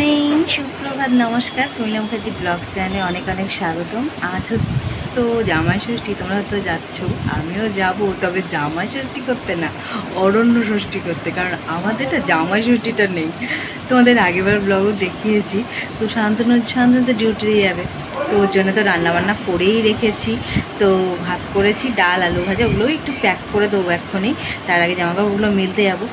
Morning, সুপ্রভাত, নমস্কার। পূর্ণিমা Mukherjee blog চ্যানেলে অনেক অনেক স্বাগতম। আজ তো জামাই ষষ্ঠী, তোমরা তো যাচ্ছ, আমিও যাব, তবে জামাই ষষ্ঠী করতে না, অরণ্য ষষ্ঠী করতে, কারণ আমাদের তো জামাই ষষ্ঠীটা নেই। তোমাদের আগেরবার ব্লগও দেখিয়েছি। তো শান্তনু তো ডিউটি দিয়ে যাবে, তো ওর জন্য তো রান্নাবান্না করেই রেখেছি। তো ভাত করেছি, ডাল আলু ভাজা, ওগুলোও একটু প্যাক করে দেবো এক্ষুনি, তার আগে জামাকাপড়গুলো মেলতে যাবো।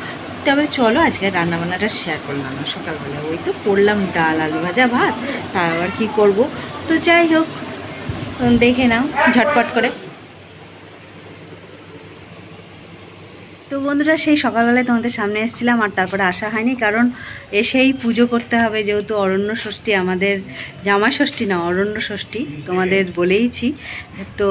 তবে চলো আজকে রান্নাবান্নাটা শেয়ার করলাম না। সকালবেলা ওই তো করলাম ডাল আলু ভাজা ভাত, তার আবার কী করবো। তো যাই হোক, দেখে নাও ঝটপট করে। তো বন্ধুরা, সেই সকালবেলায় তোমাদের সামনে এসেছিলাম, আর তারপরে আসা হয়নি, কারণ এসেই পুজো করতে হবে, যেহেতু অরণ্য ষষ্ঠী আমাদের, জামাই ষষ্ঠী না অরণ্য ষষ্ঠী, তোমাদের বলেইছি। তো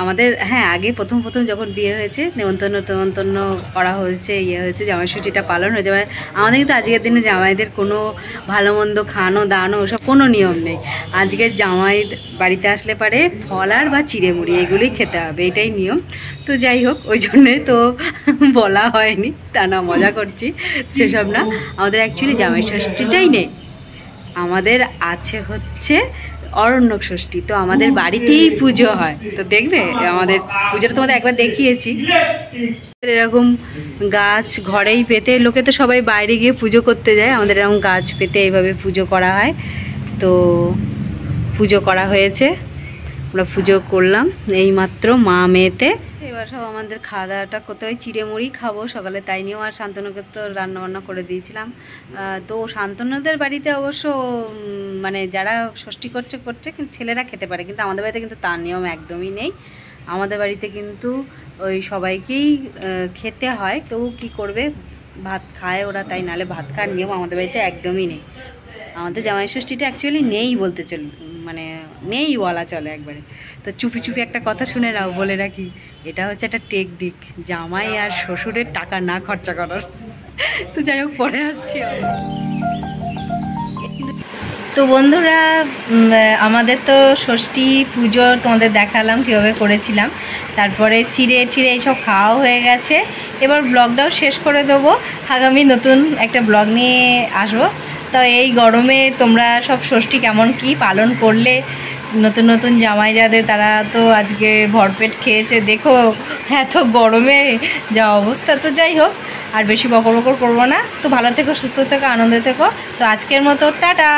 আমাদের আগে প্রথম যখন বিয়ে হয়েছে নেমন্তন্ন করা হয়েছে, হয়েছে জামাই ষষ্ঠীটা পালন হয়েছে। মানে আমাদের কিন্তু আজকের দিনে জামাইদের কোনো ভালো মন্দ খানো দানো ওসব কোনো নিয়ম নেই। আজকের জামাই বাড়িতে আসলে পারে ফল আর বা চিড়ে মুড়ি এগুলোই খেতে হবে, এটাই নিয়ম। তো যাই হোক, ওই জন্যে তো বলা হয়নি, তা না, মজা করছি, সেসব না। আমাদের অ্যাকচুয়ালি জামাই ষষ্ঠীটাই নেই, আমাদের আছে হচ্ছে অরণ্য ষষ্ঠী। তো আমাদের বাড়িতেই পুজো হয়। তো দেখবে আমাদের পুজোটা তোমাদের একবার দেখিয়েছি। এরকম গাছ ঘরেই পেতে, লোকে তো সবাই বাইরে গিয়ে পুজো করতে যায়, আমাদের এরকম গাছ পেতে এইভাবে পুজো করা হয়। তো পুজো করা হয়েছে, আমরা পুজো করলাম এইমাত্র মা মেয়েতে। এবার সব আমাদের খাওয়া দাওয়াটা করতে হয়, চিড়ে মুড়ি খাবো সকালে, তাই নিয়েও আর শান্তনুকে তো রান্নাবান্না করে দিয়েছিলাম। তো শান্তনুদের বাড়িতে অবশ্য মানে যারা ষষ্ঠী করছে কিন্তু ছেলেরা খেতে পারে, কিন্তু আমাদের বাড়িতে কিন্তু তার নিয়ম একদমই নেই। আমাদের বাড়িতে কিন্তু ওই সবাইকেই খেতে হয়। তো কি করবে, ভাত খায় ওরা, তাই নালে ভাত খাওয়ার নিয়ম আমাদের বাড়িতে একদমই নেই। আমাদের জামাই ষষ্ঠীটা অ্যাকচুয়ালি নেই বলতে মানে নেই বলা চলে একবারে। তো চুপি চুপি একটা কথা শুনে নাও, বলে রাখি, এটা হচ্ছে একটা টেকনিক জামাই আর শ্বশুরের টাকা না খরচা করার। তো যাই হোক, পরে আসছি। তো বন্ধুরা, আমাদের তো ষষ্ঠী পুজো তোমাদের দেখালাম কীভাবে করেছিলাম, তারপরে চিড়ে ঠিড়ে এইসব খাওয়া হয়ে গেছে। এবার ব্লগটাও শেষ করে দেবো, আগামী নতুন একটা ব্লগ নিয়ে আসবো। তো এই গরমে তোমরা সব ষষ্ঠী কেমন কি পালন করলে, নতুন জামাই যাদের, তারা তো আজকে ভরপেট খেয়েছে, দেখো এত গরমে যা অবস্থা। তো যাই হোক, আর বেশি বকর করবো না। তো ভালো থেকো, সুস্থ থেকো, আনন্দে থেকো। তো আজকের মতো টাটা।